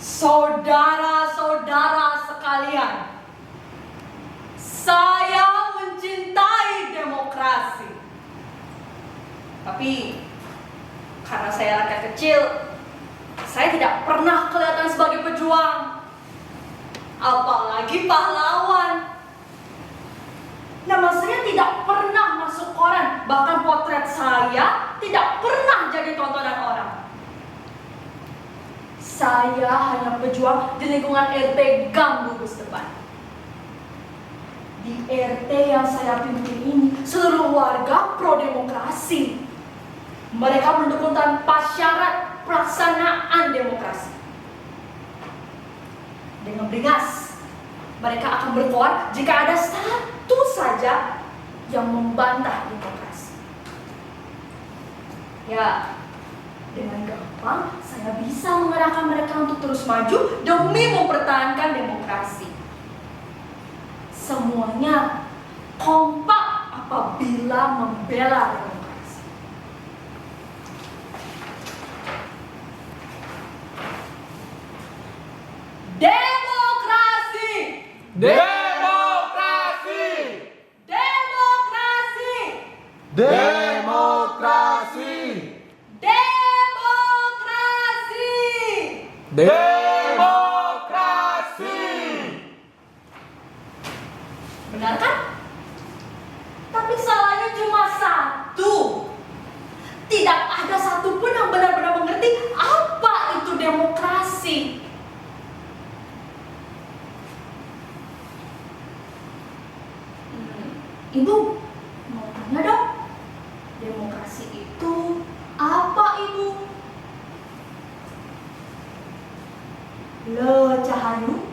Saudara-saudara sekalian, saya mencintai demokrasi. Tapi karena saya rakyat kecil, saya tidak pernah kelihatan sebagai pejuang, apalagi pahlawan. Nama saya tidak pernah masuk koran, bahkan potret saya tidak pernah jadi tontonan orang. Saya hanya pejuang di lingkungan RT Gang Gugus Depan. Di RT yang saya pimpin ini, seluruh warga pro-demokrasi. Mereka mendukung tanpa syarat pelaksanaan demokrasi. Dengan beringas, mereka akan berkoar jika ada satu saja yang membantah demokrasi. Ya, dengan gampang saya bisa mengarahkan mereka untuk terus maju demi mempertahankan demokrasi. Semuanya kompak apabila membela demokrasi. Demokrasi! Demokrasi! Demokrasi! Demokrasi! Demokrasi! Demokrasi! Benar kan? Tapi salahnya cuma satu. Tidak ada satupun yang benar-benar mengerti apa itu demokrasi. Ibu, mau tanya dong, demokrasi itu apa, Ibu? Loh, Cahayu,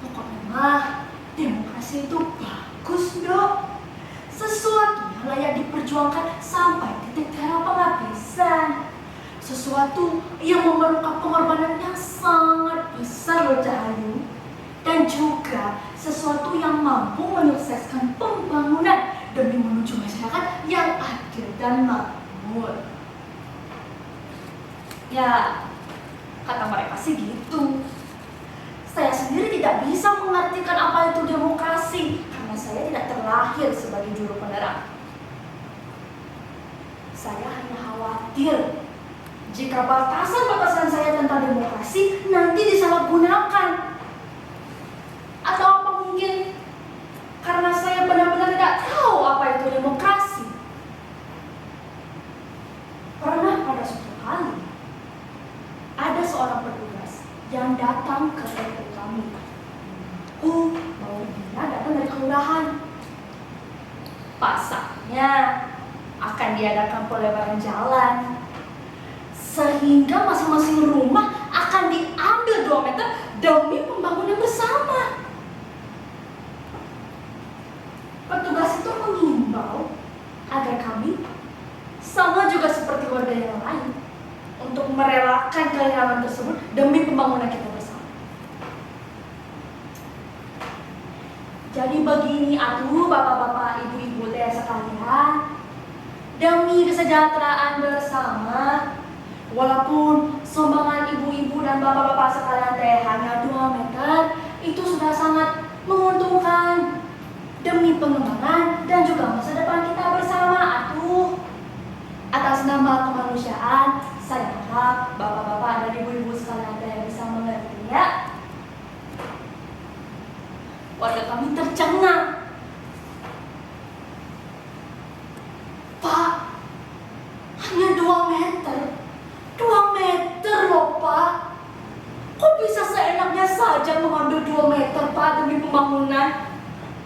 pokoknya mah demokrasi itu bagus, Dok. Sesuatu yang layak diperjuangkan sampai titik darah penghabisan. Sesuatu yang memerlukan pengorbanan yang sangat besar, loh, Cahayu. Dan juga sesuatu yang mampu menyukseskan pembangunan demi menuju masyarakat yang adil dan makmur. Ya, kata mereka sih gitu. Saya sendiri tidak bisa mengartikan apa itu demokrasi karena saya tidak terlahir sebagai juru penerang. Saya hanya khawatir jika batasan-batasan saya tentang demokrasi nanti disalahgunakan. Atau apa mungkin karena saya benar-benar tidak tahu apa itu demokrasi. Pernah pada suatu kali ada seorang petugas yang datang ke RT kami. Bahwa dia datang dari kelurahan. Pasarnya akan diadakan pelebaran jalan, sehingga masing-masing rumah akan diambil 2 meter demi pembangunan bersama. Petugas itu mengimbau agar kami sama juga seperti warga yang lain untuk merelakan kehilangan tersebut demi pembangunan kita bersama. Jadi begini atuh bapak-bapak, ibu-ibu teh sekalian, demi kesejahteraan bersama, walaupun sumbangan ibu-ibu dan bapak-bapak sekalian teh hanya 2 meter, itu sudah sangat menguntungkan demi pengembangan dan juga masa depan kita bersama atuh. Atas nama kemanusiaan, saya harap bapak-bapak dan ibu-ibu sekalian teh bisa mengerti ya. Warga kami tercengang. Pak, hanya 2 meter. 2 meter loh, Pak. Kok bisa seenaknya saja mengambil 2 meter, Pak, demi pembangunan?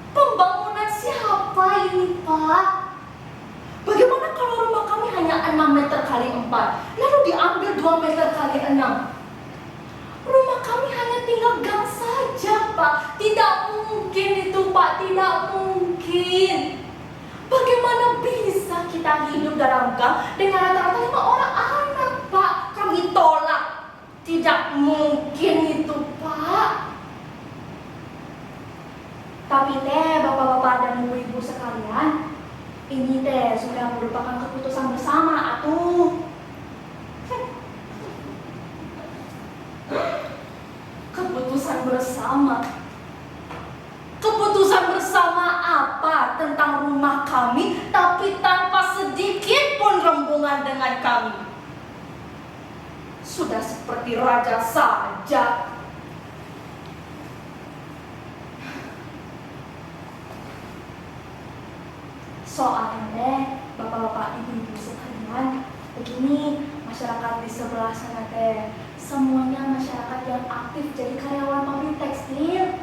Pembangunan siapa ini, Pak? Bagaimana kalau rumah kami hanya 6 meter kali 4, lalu diambil 2 meter kali 6? Rumah kami hanya tinggal gang saja, Pak. Tidak mungkin itu, Pak. Tidak mungkin. Bagaimana bisa kita hidup dalam gang dengan rata-rata 5 orang anak, Pak? Kami tolak. Tidak mungkin itu, Pak. Tapi teh, bapak-bapak dan ibu-ibu sekalian, ini teh sudah merupakan keputusan bersama atuh. keputusan bersama. Keputusan bersama apa tentang rumah kami, tapi tanpa sedikit pun rembungan dengan kami. Sudah seperti raja saja. Soalnya bapak-bapak ibu-ibu sekalian, begini, masyarakat di sebelah sana teh semuanya masyarakat yang aktif jadi karyawan pabrik tekstil.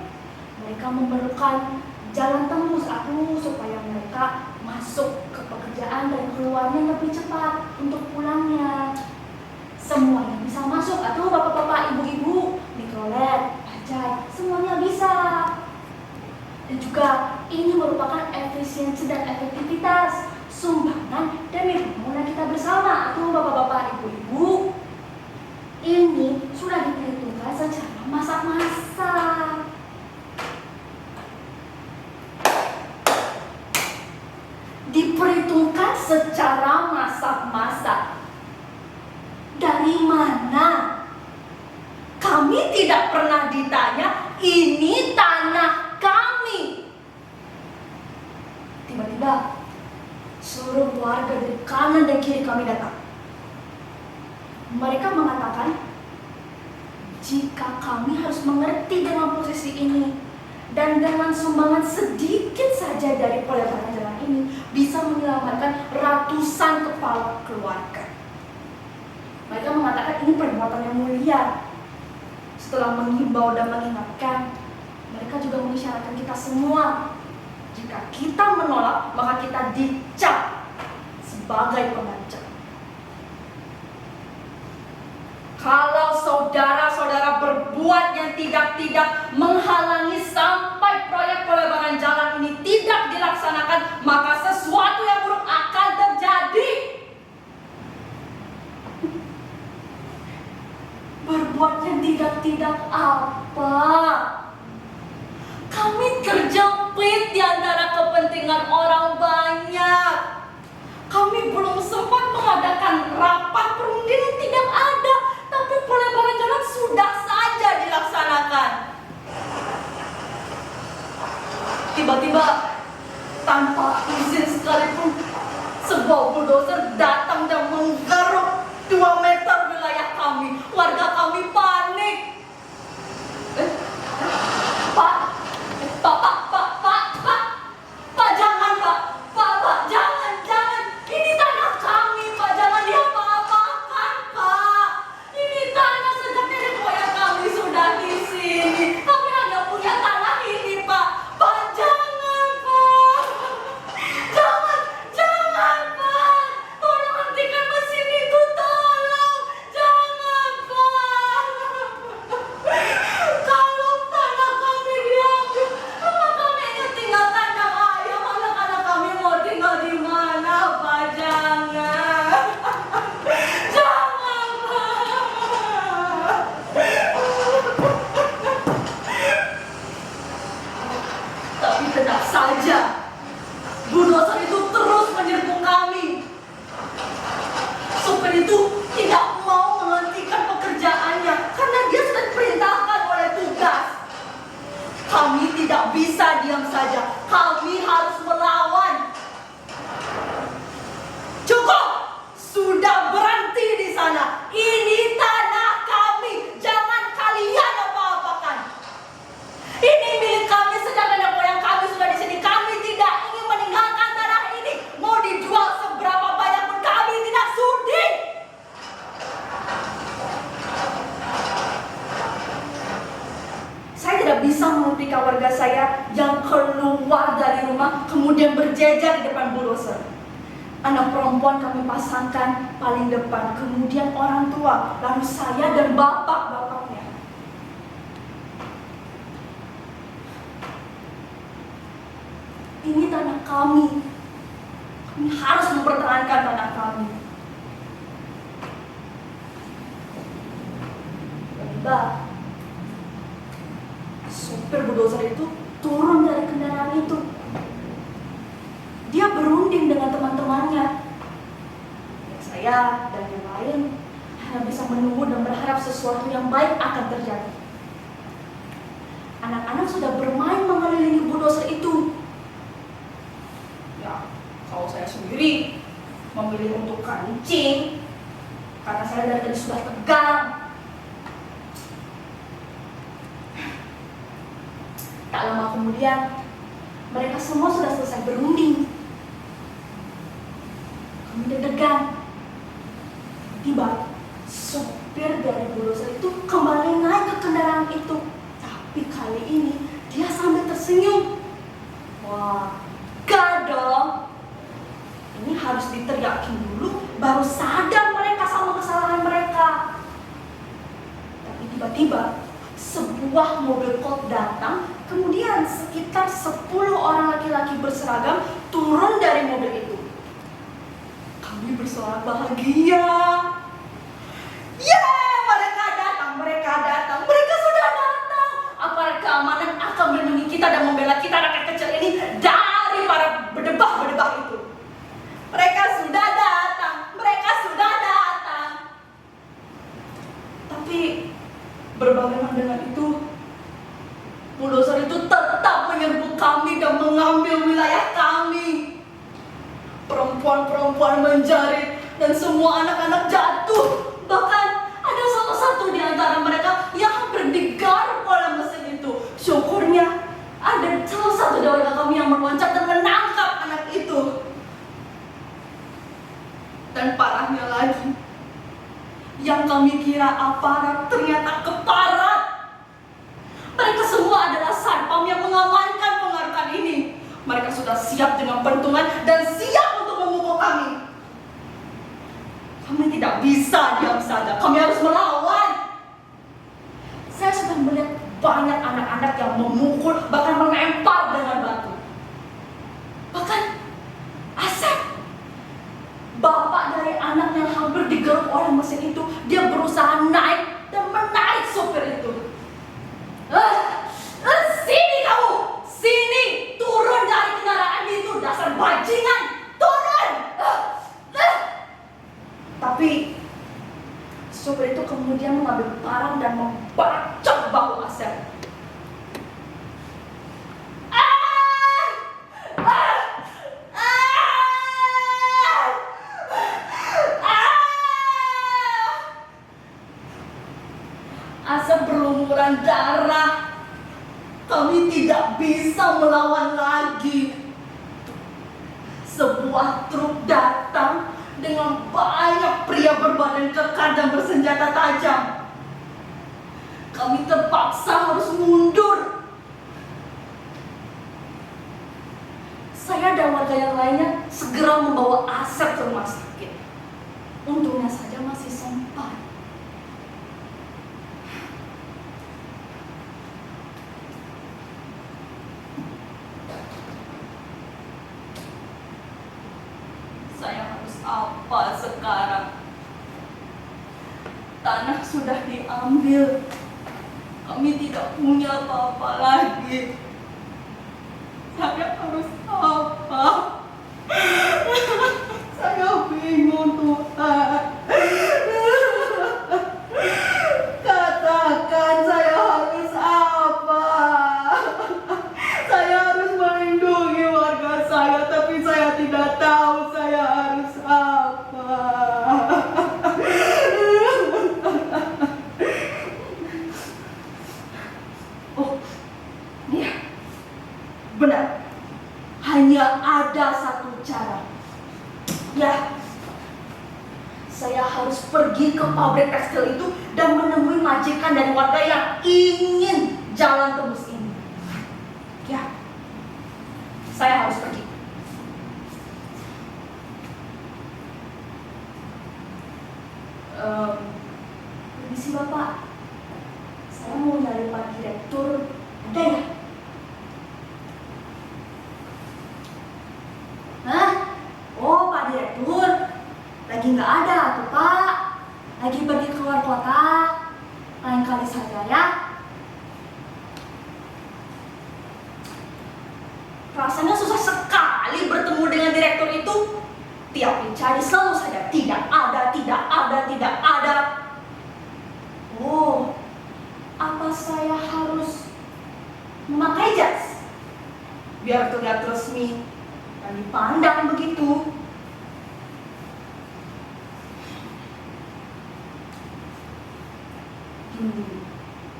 Mereka memerlukan jalan tembus supaya mereka masuk ke pekerjaan dan keluarnya lebih cepat untuk pulangnya. Semuanya bisa masuk bapak-bapak ibu-ibu, mikrolet, bajai, semuanya bisa. Dan juga ini merupakan efisiensi dan efektivitas sumbangan demi pembangunan kita bersama bapak-bapak ibu-ibu. Ini sudah diperhitungkan secara masak-masak. Diperhitungkan secara masak-masak. Dari mana? Kami tidak pernah ditanya, ini tanah kami. Tiba-tiba seluruh warga dari kanan dan kiri kami datang. Mereka mengatakan, jika kami harus mengerti dengan posisi ini dan dengan sumbangan sedikit saja dari pelebaran jalan ini bisa menyelamatkan ratusan kepala keluarga. Mereka mengatakan ini perbuatan yang mulia. Setelah menghimbau dan mengingatkan, mereka juga mengisyaratkan kita semua, jika kita menolak, maka kita dicap sebagai pengacau. Kalau saudara-saudara berbuat yang tidak menghalangi sampai proyek pelebaran jalan ini tidak dilaksanakan, maka sesuatu yang buruk akan terjadi. Berbuat yang tidak apa? Kami terjepit di antara kepentingan orang banyak. Kami belum sempat mengadakan rapat perundingan, tidak ada. Tapi pelebaran jalan sudah saja dilaksanakan. Tiba-tiba, tanpa izin sekalipun, sebuah bulldozer datang dan menggaruk 2 meter wilayah kami. Warga kami panik. Pak, jangan Pak. Pak, jangan. Ini tanah kami, Pak. Jangan diapa-apakan, Pak. Ini tanah sejak nenek moyang kami sudah di sini. Kami hanya punya tanah ini, Pak. Pak, jangan, Pak. Jangan, Pak. Tolong hentikan mesin itu, tolong. Jangan, Pak. Kalau tanah kami diambil, rumah kami ingin tinggal kandang ayam. Anak-anak kami mau tinggal di mana, Pak? Jangan. Jangan, Pak. Tapi tetap saja bulldozer itu terus menyerbu kami. Sopir itu tidak mau menghentikan pekerjaannya karena dia sudah diperintahkan oleh tugas. Kami tidak bisa diam saja. Kami harus melawan. Cukup! Sudah berhenti di sana. Ini tanah kami. Jangan kalian apa-apakan. Ini milik kami sejak nenek moyang kami sudah di sini. Kami tidak ingin meninggalkan tanah ini. Mau dijual seberapa banyak pun kami tidak sudi. Saya tidak bisa menghentikan warga saya yang keluar dari rumah kemudian berjejer di depan bulldozer. Anak perempuan kami pasangkan paling depan, kemudian orang tua, lalu saya dan bapak-bapaknya. Ini tanah kami. Kami harus mempertahankan tanah kami. Tiba-tiba sopir bulldozer itu turun dari kendaraan itu. Dia berunding dengan teman-temannya. Saya dan yang lain hanya bisa menunggu dan berharap sesuatu yang baik akan terjadi. anak-anak sudah bermain mengelilingi bulldozer itu. Ya, kalau saya sendiri memilih untuk kancing karena saya dari tadi sudah tegang. Tak lama kemudian, mereka semua sudah selesai berunding. Kami deg-degan. Tiba, sopir dari bulldozer itu kembali naik ke kendaraan itu. Tapi kali ini, dia sambil tersenyum. Wah, gak dong. Ini harus diteriakin dulu, baru sadar mereka sama kesalahan mereka. Tapi tiba-tiba, sebuah mobil Colt datang, kemudian sekitar 10 orang laki-laki berseragam turun dari mobil itu. Kami bersorak bahagia. Yeay, mereka sudah datang. Aparat keamanan akan melindungi kita dan membela kita rakyat kecil ini dari para berdebah-berdebah itu. Mereka sudah datang. Tapi berbagaimana dengan itu? Bulldozer itu tetap menyerbu kami dan mengambil wilayah kami. Perempuan-perempuan menjerit dan semua anak-anak jatuh. Bahkan ada salah satu di antara mereka yang hampir digaruk oleh mesin itu. Syukurnya ada salah satu dari kami yang meloncat dan menangkap anak itu. Dan parahnya lagi, yang kami kira aparat ternyata keparat. Mereka semua adalah satpam yang mengamankan pengarahan ini. Mereka sudah siap dengan pentungan dan siap untuk memukul kami. Kami tidak bisa diam saja, kami harus melawan. Saya sudah melihat banyak anak-anak yang memukul, bahkan melempar dengan batu. Bahkan Asep, bapak dari anak yang hampir digeruk oleh mesin itu, dia berusaha naik dan menarik sopir itu. Sini kamu, sini, turun dari kendaraan itu, dasar bajingan, turun. Tapi sopir itu kemudian mengambil parang dan membacok bahu Asep. Asep berlumuran darah. Kami tidak bisa melawan lagi. Sebuah truk datang dengan banyak pria berbadan kekar dan bersenjata tajam. Kami terpaksa harus mundur. Saya dan warga yang lainnya segera membawa Asep ke rumah sakit. Untungnya saja masih sempat. Saya harus apa sekarang? Tanah sudah diambil. Kami tidak punya apa-apa lagi. Saya harus apa? Saya bingung, Tuhan. Katakan saya harus apa? Saya harus melindungi warga saya, tapi saya tidak tahu saya harus apa. Oh, iya, benar. Hanya ada satu cara. Ya, saya harus pergi ke pabrik tekstil itu dan menemui majikan dan warga yang ingin jalan tembus ini. Ya, saya harus pergi. Permisi Bapak, saya mau nyari Pak Direktur. Ada ya? Hah? Oh, Pak Direktur lagi nggak ada tuh Pak. Lagi pergi keluar kota. Lain kali saja ya. Rasanya susah sekali bertemu dengan direktur itu. Tiap dicari selalu saja tidak ada. Oh, apa saya harus biar terlihat resmi dan dipandang begitu.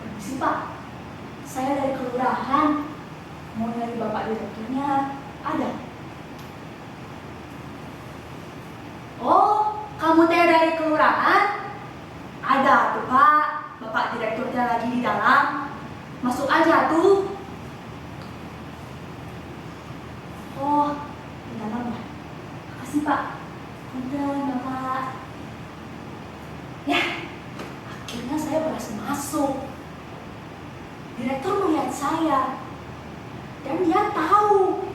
Permisi Pak, saya dari kelurahan, mau nyari Bapak direkturnya, ada? Oh, kamu teh dari kelurahan? Ada tuh Pak, Bapak direkturnya lagi di dalam. Masuk aja tuh. Oh, di dalam ya. Makasih Pak. Punten Bapak. Ya, akhirnya saya berhasil masuk. Direktur melihat saya dan dia tahu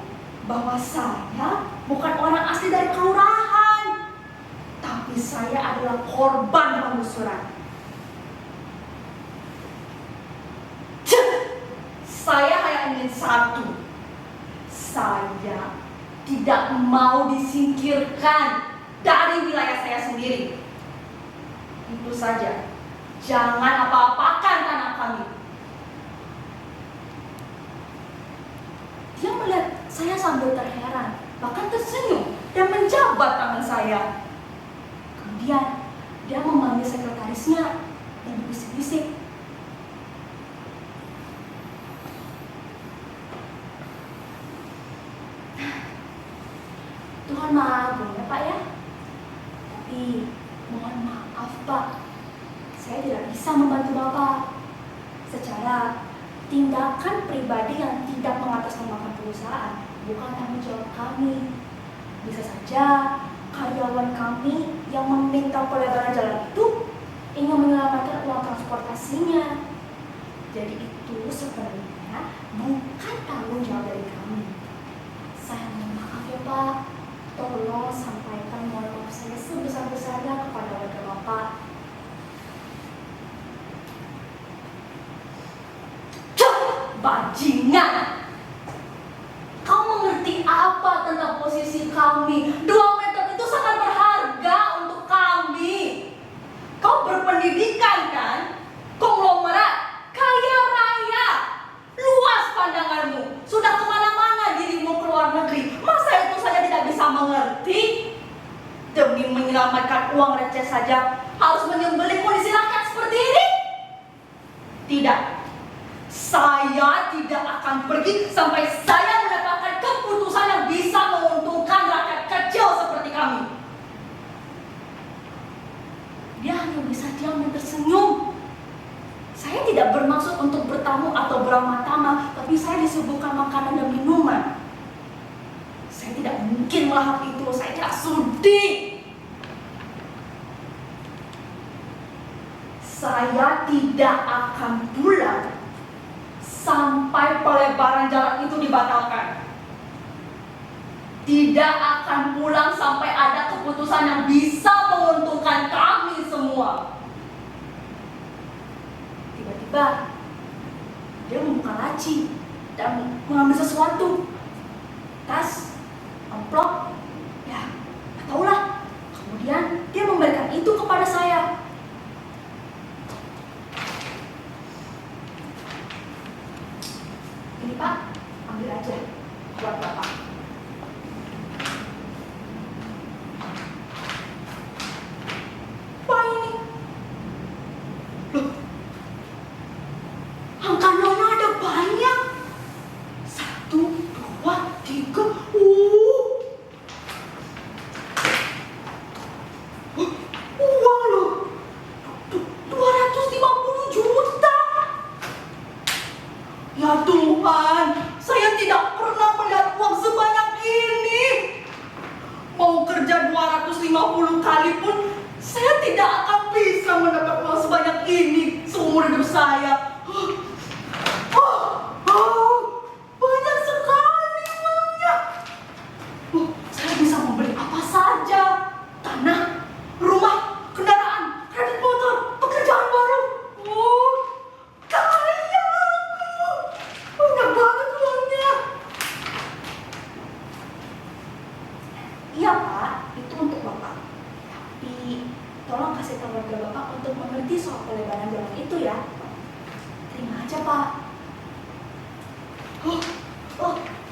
bahwa saya bukan orang asli dari kelurahan, tapi saya adalah korban penggusuran. Saya hanya ingin satu, saya tidak mau disingkirkan dari wilayah saya sendiri. Itu saja, jangan apa-apakan tanah kami. Dia melihat saya sambil terheran, bahkan tersenyum dan menjabat tangan saya. Kemudian dia memanggil sekretarisnya dan berbisik-bisik. Tuhan Maha Agung ya Pak ya. Tapi mohon maaf Pak, saya tidak bisa membantu Bapak. Secara tindakan pribadi yang tidak mengatasnamakan perusahaan bukan tanggung jawab kami. Bisa saja karyawan kami yang meminta pelebaran jalan itu ingin menyelamatkan uang transportasinya. Jadi itu sebenarnya bukan tanggung jawab dari kami. Saya mohon maaf ya Pak. Tolong sampaikan mohon maaf saya sebesar-besarnya kepada warga Bapak. Bajingan! Kau mengerti apa tentang posisi kami? 2 meter itu sangat berharga untuk kami. Kau berpendidikan kan? Konglomerat, kaya raya, luas pandanganmu, sudah kemana-mana dirimu ke luar negeri. Masa itu saja tidak bisa mengerti? Demi menyelamatkan uang receh saja harus menyembelih kondisi rakyat seperti ini? Tidak. Saya tidak akan pergi sampai saya mendapatkan keputusan yang bisa menguntungkan rakyat kecil seperti kami. Dia hanya bisa diam dan tersenyum. Saya tidak bermaksud untuk bertamu atau beramah-tamah, tapi saya disuguhkan makanan dan minuman. Saya tidak mungkin melahap itu, saya tidak sudi. Saya tidak akan pulang sampai pelebaran jalan itu dibatalkan. Tidak akan pulang sampai ada keputusan yang bisa menguntungkan kami semua. Tiba-tiba dia membuka laci dan mengambil sesuatu. Tas, amplop, ya, tak tahulah. Kemudian dia memberikan itu kepada saya. Ini Pak, ambil aja buat Bapak. Apa ini? Loh, angka nolnya ada banyak. 1, 2, 3. Uang loh. 250 juta. Ya Tuhan, saya tidak pernah melihat uang sebanyak ini. Mau kerja 250 kali pun saya tidak akan bisa mendapat uang sebanyak ini seumur hidup saya. Banyak sekali uangnya. Saya bisa membeli apa saja. Tanah, rumah, kendaraan, kredit motor, pekerjaan baru. Kaya aku. Banyak banget uangnya. Iya Pak, itu untuk Bapak. Tapi tolong kasih tahu warga Bapak untuk mengerti soal pelebaran jalan itu ya. Terima aja Pak.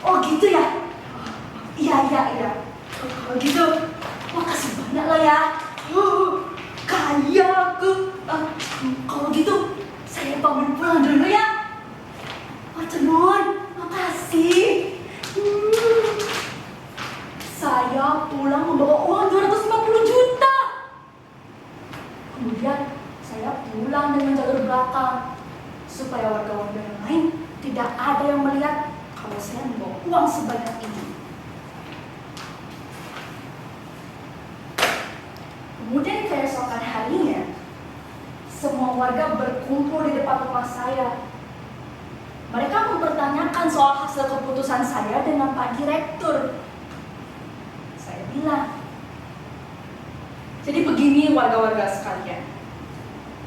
Oh gitu gitu ya? Iya. Kalau gitu, makasih banyak lah ya. Kaya aku. Kalau gitu, saya pamit pulang dulu ya. Matur nuwun, makasih. Saya pulang membawa uang 250 juta. Kemudian saya pulang dengan jalur belakang supaya warga-warga yang lain tidak ada yang melihat kalau saya membawa uang sebanyak ini. Kemudian keesokan harinya, semua warga berkumpul di depan rumah saya. Mereka mempertanyakan soal hasil keputusan saya dengan Pak Direktur. Saya bilang, jadi begini warga-warga sekalian,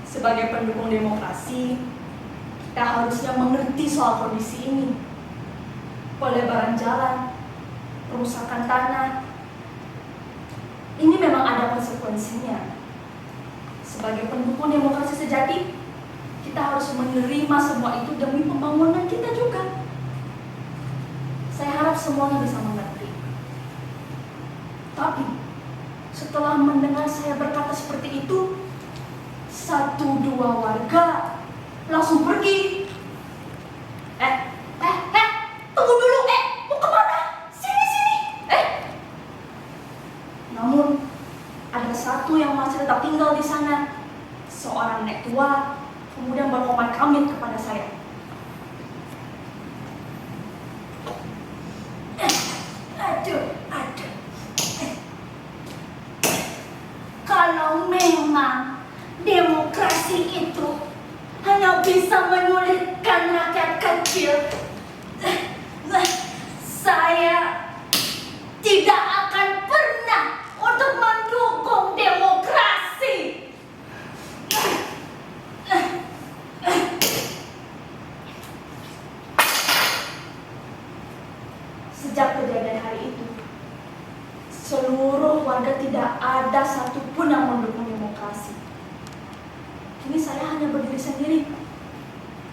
sebagai pendukung demokrasi, kita harusnya mengerti soal kondisi ini. Pelebaran jalan, perusakan tanah, ini memang ada konsekuensinya. Sebagai pendukung demokrasi sejati, kita harus menerima semua itu demi pembangunan kita juga. Saya harap semuanya bisa mengerti. Tapi, setelah mendengar saya berkata seperti itu, 1-2 warga langsung pergi. Tunggu dulu, mau kemana? Sini. Namun, ada satu yang masih tetap tinggal di sana. Seorang nenek tua, kemudian berkomat kamit kepada saya. Aduh. Kalau memang demokrasi itu hanya bisa menyulitkan rakyat kecil, saya tidak akan pernah untuk mendukung demokrasi. Sejak kejadian hari itu, seluruh warga tidak ada satupun yang mendukung demokrasi. Kini saya hanya berdiri sendiri,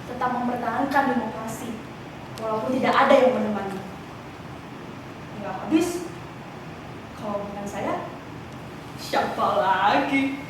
tetap mempertahankan demokrasi, walaupun tidak ada yang menemani. Hingga habis, kalau bukan saya, siapa lagi?